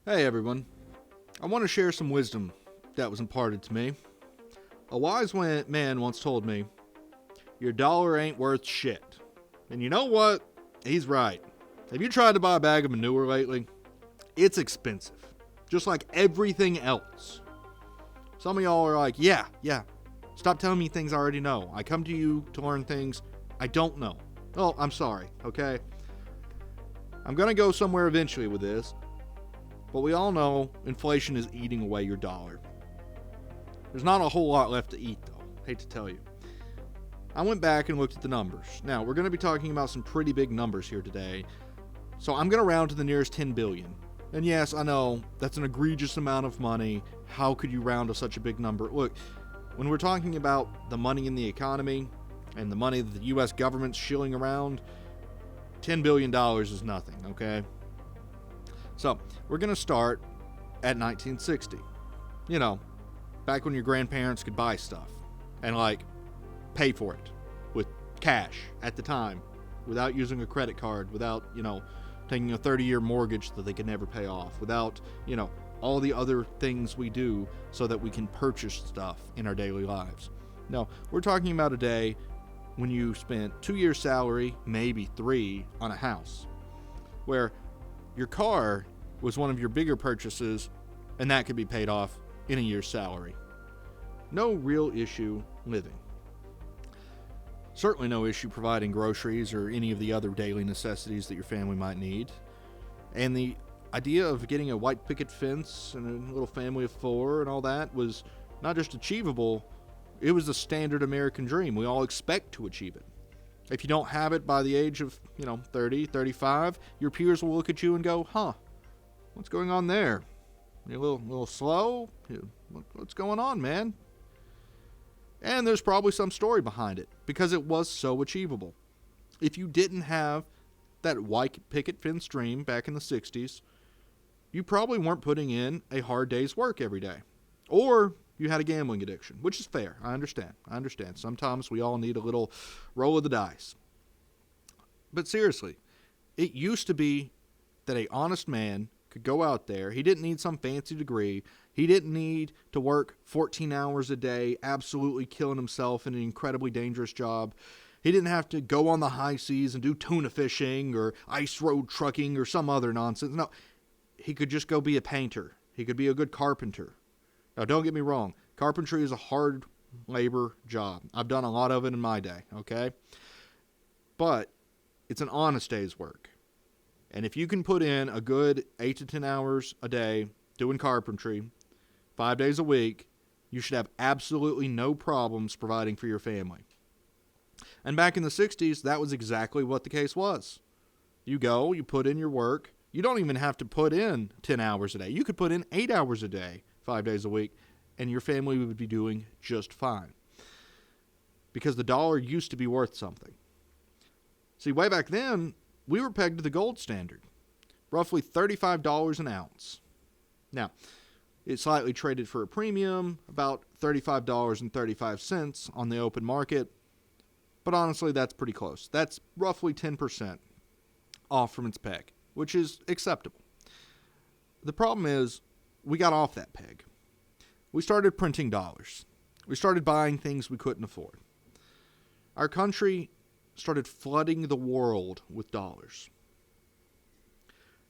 Hey everyone, I want to share some wisdom that was imparted to me. A wise man once told me, your dollar ain't worth shit. And you know what? He's right. Have you tried to buy a bag of manure lately? It's expensive, just like everything else. Some of y'all are like, yeah, stop telling me things I already know. I come to you to learn things I don't know. Oh, I'm sorry, okay? I'm going to go somewhere eventually with this. But we all know inflation is eating away your dollar. There's not a whole lot left to eat, though. Hate to tell you. I went back and looked at the numbers. Now, we're going to be talking about some pretty big numbers here today. So I'm going to round to the nearest 10 billion. And yes, I know, that's an egregious amount of money. How could you round to such a big number? Look, when we're talking about the money in the economy and the money that the U.S. government's shilling around, $10 billion is nothing, okay? So, we're going to start at 1960. You know, back when your grandparents could buy stuff and, pay for it with cash at the time without using a credit card, without, taking a 30-year mortgage that they could never pay off, without, all the other things we do so that we can purchase stuff in our daily lives. No, we're talking about a day when you spent 2 years' salary, maybe 3, on a house, where your car was one of your bigger purchases, and that could be paid off in a year's salary. No real issue living. Certainly no issue providing groceries or any of the other daily necessities that your family might need. And the idea of getting a white picket fence and a little family of 4 and all that was not just achievable, it was the standard American dream. We all expect to achieve it. If you don't have it by the age of, 30, 35, your peers will look at you and go, what's going on there? You a little slow? What's going on, man? And there's probably some story behind it, because it was so achievable. If you didn't have that white picket fence dream back in the 60s, you probably weren't putting in a hard day's work every day. Or you had a gambling addiction, which is fair. I understand. Sometimes we all need a little roll of the dice. But seriously, it used to be that a honest man could go out there. He didn't need some fancy degree. He didn't need to work 14 hours a day, absolutely killing himself in an incredibly dangerous job. He didn't have to go on the high seas and do tuna fishing or ice road trucking or some other nonsense. No, he could just go be a painter. He could be a good carpenter. Now, don't get me wrong. Carpentry is a hard labor job. I've done a lot of it in my day, okay? But it's an honest day's work. And if you can put in a good 8 to 10 hours a day doing carpentry, 5 days a week, you should have absolutely no problems providing for your family. And back in the 60s, that was exactly what the case was. You go, you put in your work. You don't even have to put in 10 hours a day. You could put in 8 hours a day, 5 days a week, and your family would be doing just fine. Because the dollar used to be worth something. See, way back then, we were pegged to the gold standard, roughly $35 an ounce. Now, it slightly traded for a premium, about $35.35 on the open market, but honestly, that's pretty close. That's roughly 10% off from its peg, which is acceptable. The problem is, we got off that peg. We started printing dollars. We started buying things we couldn't afford. Our country started flooding the world with dollars.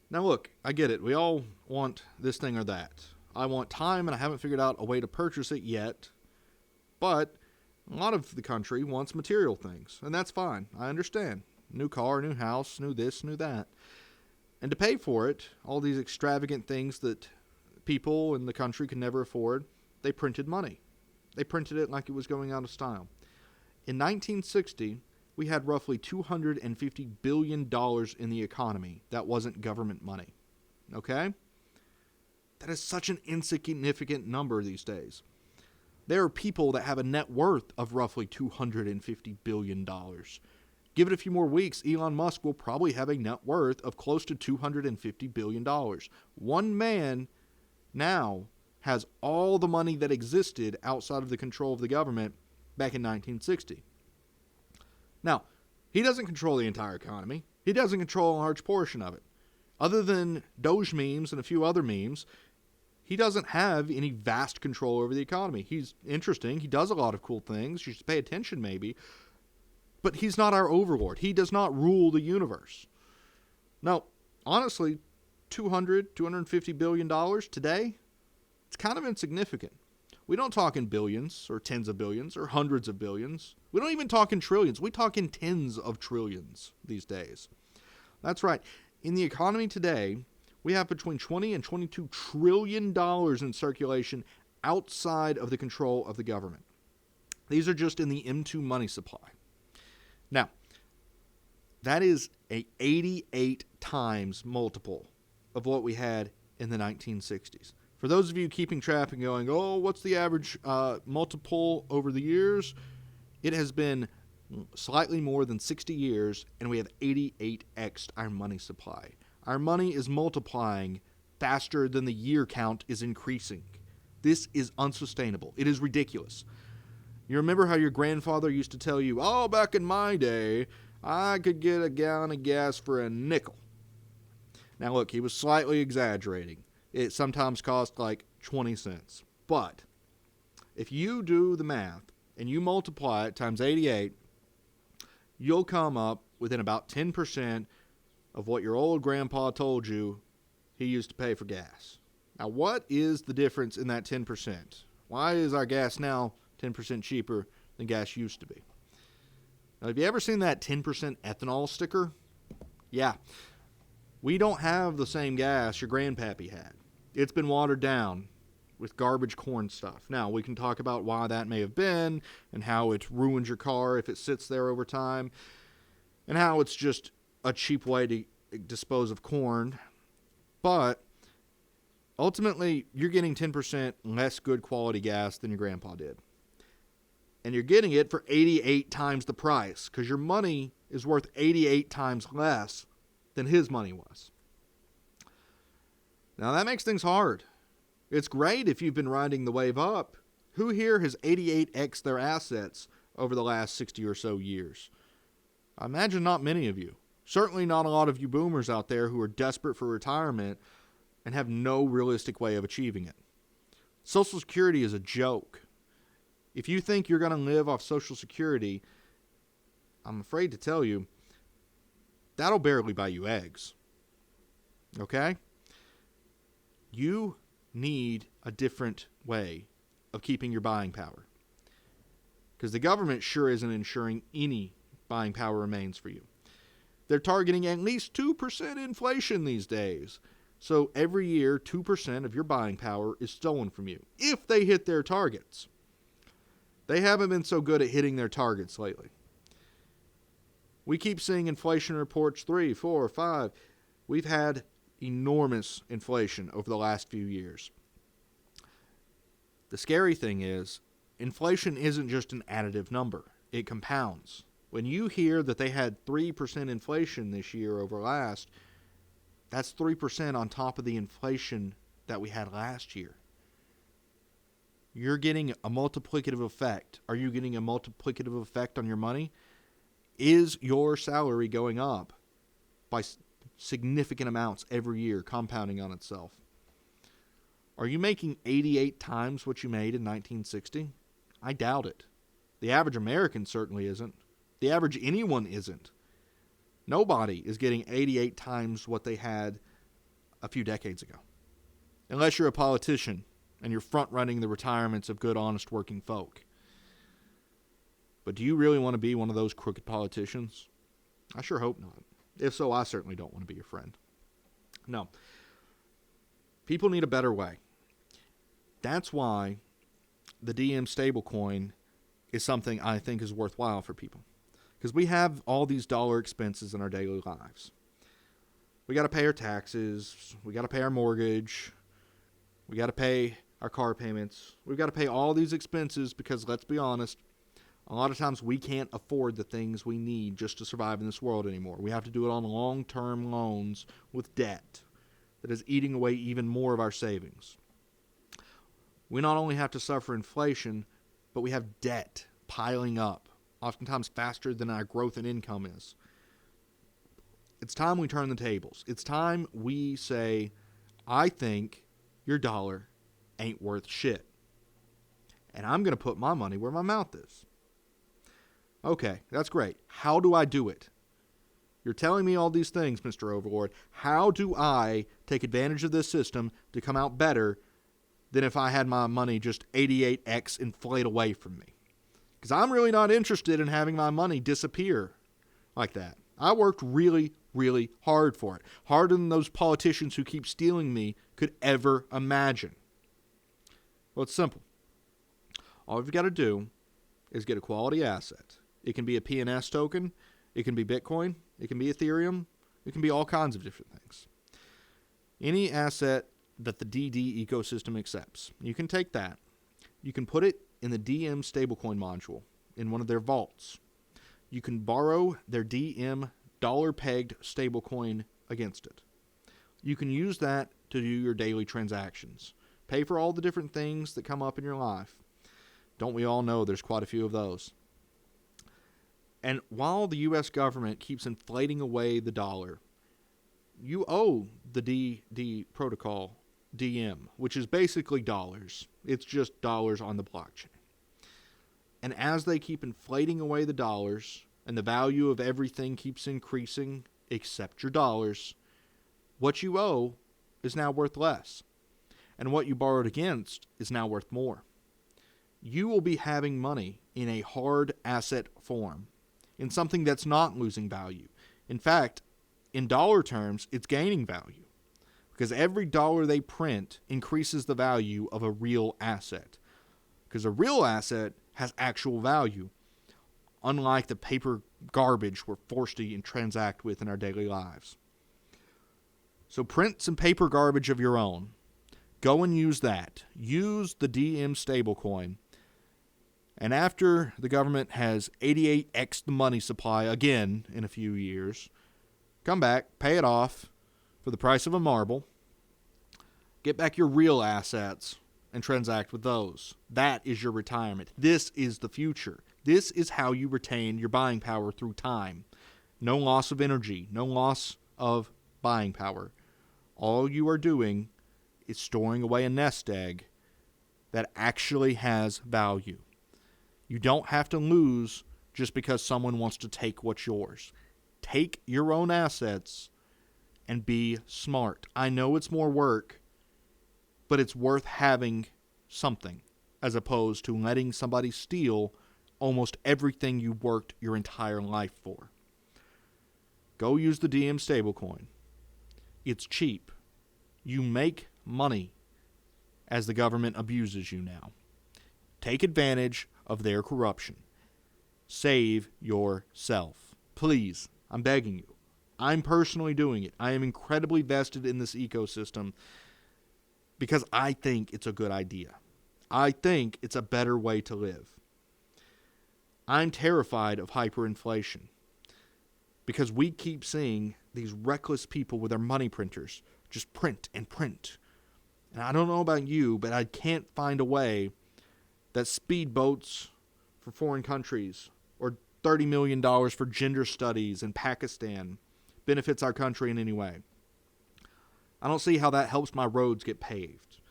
Now look, I get it. We all want this thing or that. I want time, and I haven't figured out a way to purchase it yet. But a lot of the country wants material things, and that's fine. I understand. New car, new house, new this, new that. And to pay for it, all these extravagant things that people in the country could never afford, they printed money. They printed it like it was going out of style. In 1960, we had roughly $250 billion in the economy that wasn't government money. Okay? That is such an insignificant number these days. There are people that have a net worth of roughly $250 billion. Give it a few more weeks, Elon Musk will probably have a net worth of close to $250 billion. One man now has all the money that existed outside of the control of the government back in 1960. Now, he doesn't control the entire economy. He doesn't control a large portion of it. Other than Doge memes and a few other memes, he doesn't have any vast control over the economy. He's interesting. He does a lot of cool things. You should pay attention maybe. But he's not our overlord. He does not rule the universe. Now, honestly, $250 billion today, it's kind of insignificant. We don't talk in billions or tens of billions or hundreds of billions. We don't even talk in trillions. We talk in tens of trillions these days. That's right. In the economy today, we have between $20 and $22 trillion in circulation outside of the control of the government. These are just in the M2 money supply. Now, that is a 88 times multiple of what we had in the 1960s. For those of you keeping track and going, oh, what's the average multiple over the years? It has been slightly more than 60 years, and we have 88x'd our money supply. Our money is multiplying faster than the year count is increasing. This is unsustainable. It is ridiculous. You remember how your grandfather used to tell you, oh, back in my day, I could get a gallon of gas for a nickel. Now, look, he was slightly exaggerating. It sometimes cost like 20 cents. But if you do the math and you multiply it times 88, you'll come up within about 10% of what your old grandpa told you he used to pay for gas. Now, what is the difference in that 10%? Why is our gas now 10% cheaper than gas used to be? Now, have you ever seen that 10% ethanol sticker? Yeah. We don't have the same gas your grandpappy had. It's been watered down with garbage corn stuff. Now, we can talk about why that may have been and how it ruins your car if it sits there over time and how it's just a cheap way to dispose of corn. But ultimately, you're getting 10% less good quality gas than your grandpa did. And you're getting it for 88 times the price because your money is worth 88 times less than his money was. Now, that makes things hard. It's great if you've been riding the wave up. Who here has 88x their assets over the last 60 or so years? I imagine not many of you. Certainly not a lot of you boomers out there who are desperate for retirement and have no realistic way of achieving it. Social Security is a joke. If you think you're going to live off Social Security, I'm afraid to tell you, that'll barely buy you eggs. Okay? You need a different way of keeping your buying power. Because the government sure isn't ensuring any buying power remains for you. They're targeting at least 2% inflation these days. So every year, 2% of your buying power is stolen from you, if they hit their targets. They haven't been so good at hitting their targets lately. We keep seeing inflation reports 3, 4, 5. We've had enormous inflation over the last few years. The scary thing is, inflation isn't just an additive number. It compounds. When you hear that they had 3% inflation this year over last, that's 3% on top of the inflation that we had last year. You're getting a multiplicative effect. Are you getting a multiplicative effect on your money? Is your salary going up by significant amounts every year, compounding on itself? Are you making 88 times what you made in 1960? I doubt it. The average American certainly isn't. The average anyone isn't. Nobody is getting 88 times what they had a few decades ago. Unless you're a politician and you're front-running the retirements of good, honest, working folk. But do you really want to be one of those crooked politicians? I sure hope not. If so, I certainly don't want to be your friend. No. People need a better way. That's why the DM stablecoin is something I think is worthwhile for people. Because we have all these dollar expenses in our daily lives. We got to pay our taxes. We got to pay our mortgage. We got to pay our car payments. We've got to pay all these expenses because, let's be honest, a lot of times we can't afford the things we need just to survive in this world anymore. We have to do it on long-term loans with debt that is eating away even more of our savings. We not only have to suffer inflation, but we have debt piling up, oftentimes faster than our growth in income is. It's time we turn the tables. It's time we say, I think your dollar ain't worth shit. And I'm going to put my money where my mouth is. Okay, that's great. How do I do it? You're telling me all these things, Mr. Overlord. How do I take advantage of this system to come out better than if I had my money just 88x inflate away from me? Because I'm really not interested in having my money disappear like that. I worked really, really hard for it. Harder than those politicians who keep stealing me could ever imagine. Well, it's simple. All you've got to do is get a quality asset. It can be a PNS token. It can be Bitcoin. It can be Ethereum. It can be all kinds of different things. Any asset that the DD ecosystem accepts, you can take that. You can put it in the DM stablecoin module in one of their vaults. You can borrow their DM dollar-pegged stablecoin against it. You can use that to do your daily transactions. Pay for all the different things that come up in your life. Don't we all know there's quite a few of those? And while the U.S. government keeps inflating away the dollar, you owe the DD protocol DM, which is basically dollars. It's just dollars on the blockchain. And as they keep inflating away the dollars, and the value of everything keeps increasing except your dollars, what you owe is now worth less. And what you borrowed against is now worth more. You will be having money in a hard asset form, in something that's not losing value. In fact, in dollar terms, it's gaining value. Because every dollar they print increases the value of a real asset. Because a real asset has actual value, unlike the paper garbage we're forced to transact with in our daily lives. So print some paper garbage of your own. Go and use that. Use the DM stablecoin. And after the government has 88x the money supply again in a few years, come back, pay it off for the price of a marble, get back your real assets, and transact with those. That is your retirement. This is the future. This is how you retain your buying power through time. No loss of energy, no loss of buying power. All you are doing is storing away a nest egg that actually has value. You don't have to lose just because someone wants to take what's yours. Take your own assets and be smart. I know it's more work, but it's worth having something as opposed to letting somebody steal almost everything you worked your entire life for. Go use the DM stablecoin. It's cheap. You make money as the government abuses you now. Take advantage of their corruption. Save yourself. Please, I'm begging you. I'm personally doing it. I am incredibly vested in this ecosystem because I think it's a good idea. I think it's a better way to live. I'm terrified of hyperinflation because we keep seeing these reckless people with their money printers just print and print. And I don't know about you, but I can't find a way that speedboats for foreign countries or $30 million for gender studies in Pakistan benefits our country in any way. I don't see how that helps my roads get paved.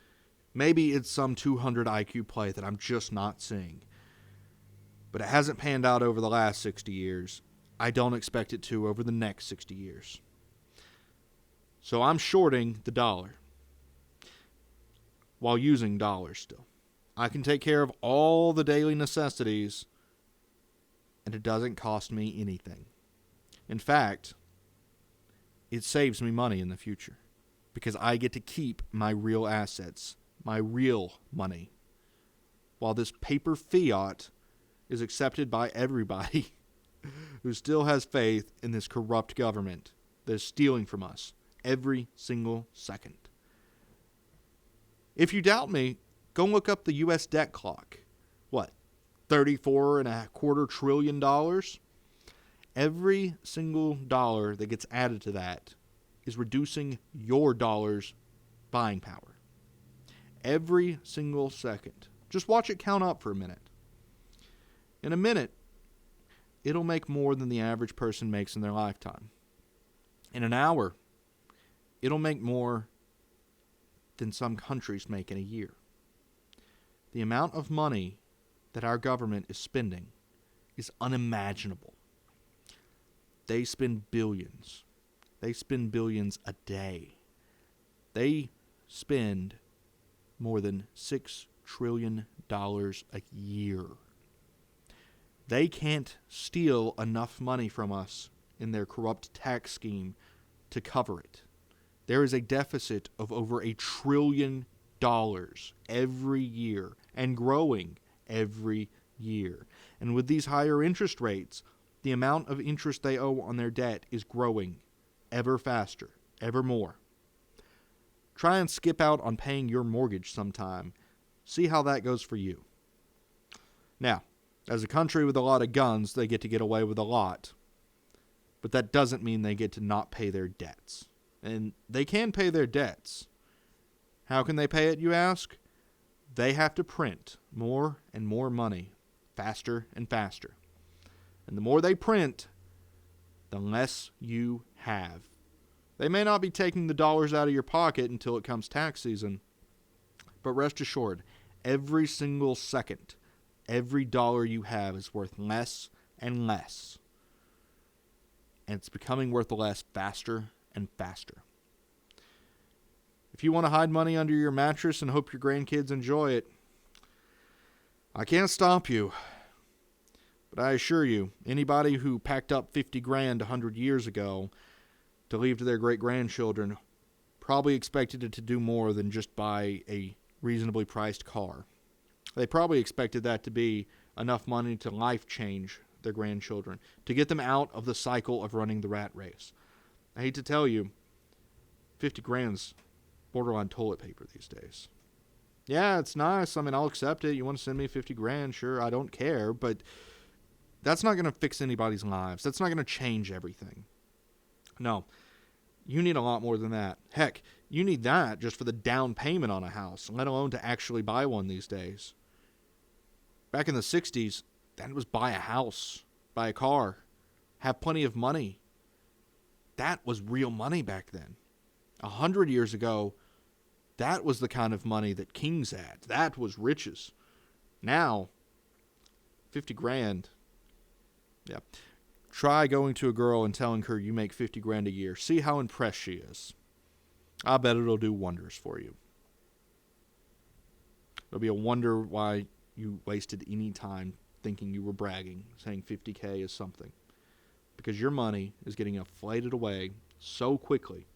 Maybe it's some 200 IQ play that I'm just not seeing. But it hasn't panned out over the last 60 years. I don't expect it to over the next 60 years. So I'm shorting the dollar while using dollars still. I can take care of all the daily necessities and it doesn't cost me anything. In fact, it saves me money in the future because I get to keep my real assets, my real money, while this paper fiat is accepted by everybody who still has faith in this corrupt government that is stealing from us every single second. If you doubt me, go look up the U.S. debt clock. What, $34.25 trillion? Every single dollar that gets added to that is reducing your dollar's buying power. Every single second. Just watch it count up for a minute. In a minute, it'll make more than the average person makes in their lifetime. In an hour, it'll make more than some countries make in a year. The amount of money that our government is spending is unimaginable. They spend billions. They spend billions a day. They spend more than $6 trillion a year. They can't steal enough money from us in their corrupt tax scheme to cover it. There is a deficit of over $1 trillion every year and growing every year. And with these higher interest rates, the amount of interest they owe on their debt is growing ever faster, ever more. Try and skip out on paying your mortgage sometime. See how that goes for you. Now, as a country with a lot of guns, they get away with a lot. But that doesn't mean they get to not pay their debts. And they can pay their debts. How can they pay it, you ask? They have to print more and more money, faster and faster. And the more they print, the less you have. They may not be taking the dollars out of your pocket until it comes tax season, but rest assured, every single second, every dollar you have is worth less and less. And it's becoming worth less faster and faster. If you want to hide money under your mattress and hope your grandkids enjoy it, I can't stop you. But I assure you, anybody who packed up 50 grand 100 years ago to leave to their great-grandchildren probably expected it to do more than just buy a reasonably priced car. They probably expected that to be enough money to life change their grandchildren, to get them out of the cycle of running the rat race. I hate to tell you, 50 grand's borderline toilet paper these days. Yeah, it's nice. I mean, I'll accept it. You want to send me 50 grand? Sure, I don't care. But that's not going to fix anybody's lives. That's not going to change everything. No, you need a lot more than that. Heck, you need that just for the down payment on a house, let alone to actually buy one these days. Back in the 60s, that was buy a house, buy a car, have plenty of money. That was real money back then. 100 years ago, that was the kind of money that kings had. That was riches. Now, 50 grand. Yeah. Try going to a girl and telling her you make 50 grand a year. See how impressed she is. I bet it'll do wonders for you. It'll be a wonder why you wasted any time thinking you were bragging, saying 50K is something. Because your money is getting inflated away so quickly.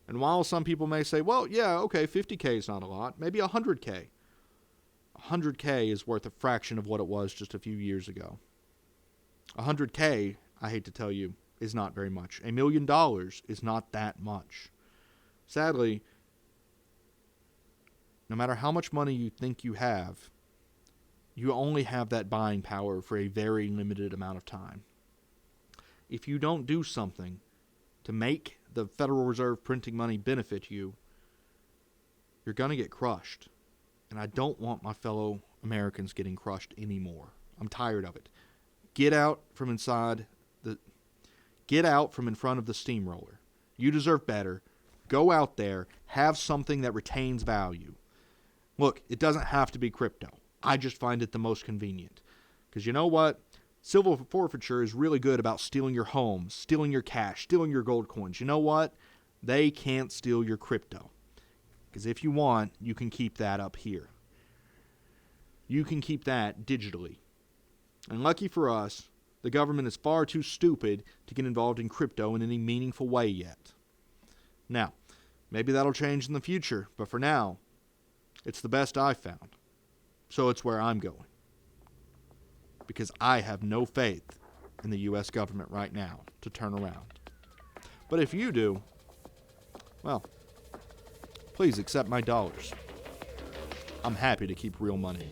And while some people may say, well, yeah, okay, 50K is not a lot, maybe 100K. 100K is worth a fraction of what it was just a few years ago. 100K, I hate to tell you, is not very much. $1 million is not that much. Sadly, no matter how much money you think you have, you only have that buying power for a very limited amount of time. If you don't do something to make the Federal Reserve printing money benefit you, you're going to get crushed. And I don't want my fellow Americans getting crushed anymore. I'm tired of it. Get out from in front of the steamroller. You deserve better. Go out there, have something that retains value. Look, it doesn't have to be crypto. I just find it the most convenient. Because you know what? Civil forfeiture is really good about stealing your home, stealing your cash, stealing your gold coins. You know what? They can't steal your crypto. Because if you want, you can keep that up here. You can keep that digitally. And lucky for us, the government is far too stupid to get involved in crypto in any meaningful way yet. Now, maybe that'll change in the future, but for now, it's the best I've found. So it's where I'm going. Because I have no faith in the U.S. government right now to turn around. But if you do, well, please accept my dollars. I'm happy to keep real money.